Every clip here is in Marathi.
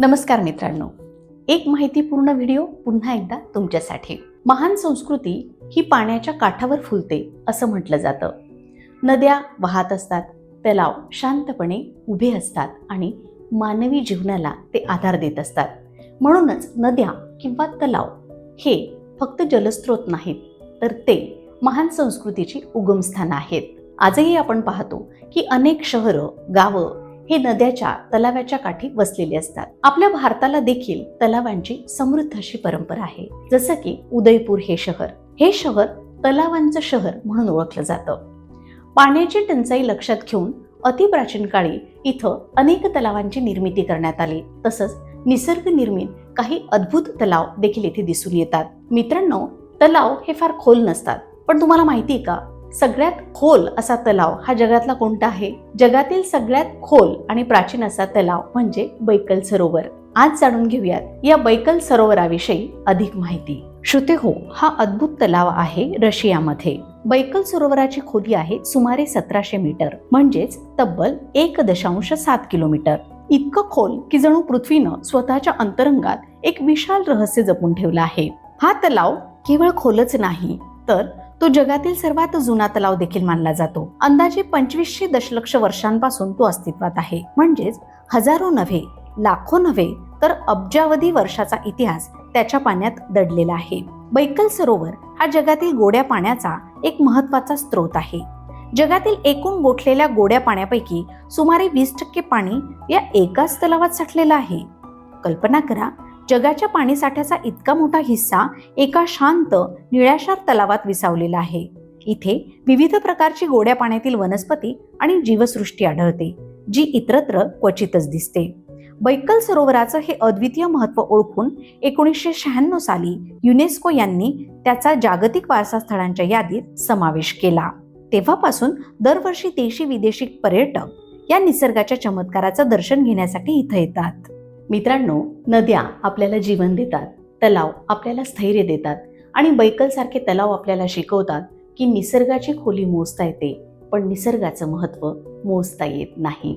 नमस्कार मित्रांनो, एक माहितीपूर्ण व्हिडिओ पुन्हा एकदा तुमच्यासाठी। महान संस्कृती ही पाण्याच्या काठावर फुलते असं म्हटलं जातं। नद्या वाहत असतात, तलाव शांतपणे उभे असतात आणि मानवी जीवनाला ते आधार देत असतात। म्हणूनच नद्या किंवा तलाव हे फक्त जलस्रोत नाहीत, तर ते महान संस्कृतीची उगमस्थान आहेत। आजही आपण पाहतो की अनेक शहरं, गावं हे नद्याच्या तलावाच्या काठी वसलेले असतात। आपल्या भारताला देखील तलावांची समृद्ध अशी परंपरा आहे। जसं की उदयपूर हे शहर तलावांचं शहर म्हणून ओळखलं जातं। पाण्याची टंचाई लक्षात घेऊन अतिप्राचीन काळी इथं अनेक तलावांची निर्मिती करण्यात आली। तसंच निसर्ग निर्मित काही अद्भुत तलाव देखील इथे दिसून येतात। मित्रांनो, तलाव हे फार खोल नसतात, पण तुम्हाला माहिती आहे का, सगळ्यात खोल असा तलाव हा जगातला कोणता आहे? जगातील सगळ्यात खोल आणि प्राचीन असा तलाव म्हणजे बैकल सरोवर। आज जाणून घेऊयात या बैकल सरोवराविषयी अधिक माहिती। श्रोते हो, हा अद्भुत तलाव आहे रशियामध्ये। बैकल सरोवराची खोली आहे सुमारे 1700 मीटर, म्हणजेच तब्बल 1.7 किलोमीटर। इतकं खोल की जणू पृथ्वीनं स्वतःच्या अंतरंगात एक विशाल रहस्य जपून ठेवलं आहे। हा तलाव केवळ खोलच नाही, तर तो जगातील सर्वात जुना तलाव देखील मानला जातो। अंदाजे 2500 दशलक्ष वर्षांपासून तो अस्तित्वात आहे। म्हणजेच हजारो नव्हे, लाखो नव्हे, तर अब्जावधी वर्षाचा इतिहास त्याच्या पाण्यात दडलेला आहे। बैकल सरोवर हा जगातील गोड्या पाण्याचा एक महत्त्वाचा स्रोत आहे। जगातील एकूण गोठलेल्या गोड्या पाण्यापैकी सुमारे 20% पाणी या एकाच तलावात साठलेलं आहे। कल्पना करा, जगाच्या पाणीसाठ्याचा इतका मोठा हिस्सा एका शांत निळाशार तलावात विसावलेला आहे। इथे विविध प्रकारची गोड्या पाण्यातील वनस्पती आणि जीवसृष्टी आढळते, जी इतरत्र क्वचितच दिसते। बैकल सरोवराचं हे अद्वितीय महत्त्व ओळखून 1996 साली युनेस्को यांनी त्याचा जागतिक वारसा स्थळांच्या यादीत समावेश केला। तेव्हापासून दरवर्षी देशी विदेशी पर्यटक या निसर्गाच्या चमत्काराचं दर्शन घेण्यासाठी इथं येतात। मित्रांनो, नद्या आपल्याला जीवन देतात, तलाव आपल्याला स्थैर्य देतात आणि बैकल सारखे तलाव आपल्याला शिकवतात की निसर्गाची खोली मोजता येते, पण निसर्गाचं महत्त्व मोजता येत नाही।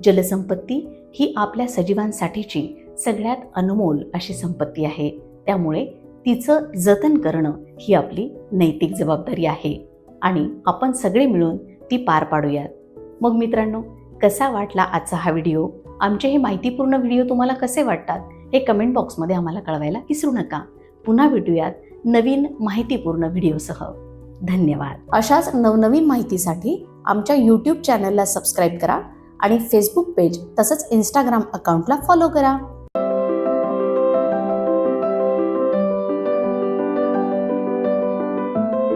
जलसंपत्ती ही आपल्या सजीवांसाठीची सगळ्यात अनमोल अशी संपत्ती आहे, त्यामुळे तिचं जतन करणं ही आपली नैतिक जबाबदारी आहे आणि आपण सगळे मिळून ती पार पाडूयात। मग मित्रांनो, कसा वाटला आजचा हा व्हिडिओ? आमचे हे माहितीपूर्ण व्हिडिओ तुम्हाला कसे वाटतात हे कमेंट बॉक्समध्ये आम्हाला कळवायला विसरू नका। पुन्हा भेटूयात नवीन माहितीपूर्ण व्हिडिओसह। धन्यवाद। अशाच नवनवीन माहितीसाठी आमच्या YouTube चॅनलला सबस्क्राईब करा आणि फेसबुक पेज तसंच इंस्टाग्राम अकाउंटला फॉलो करा।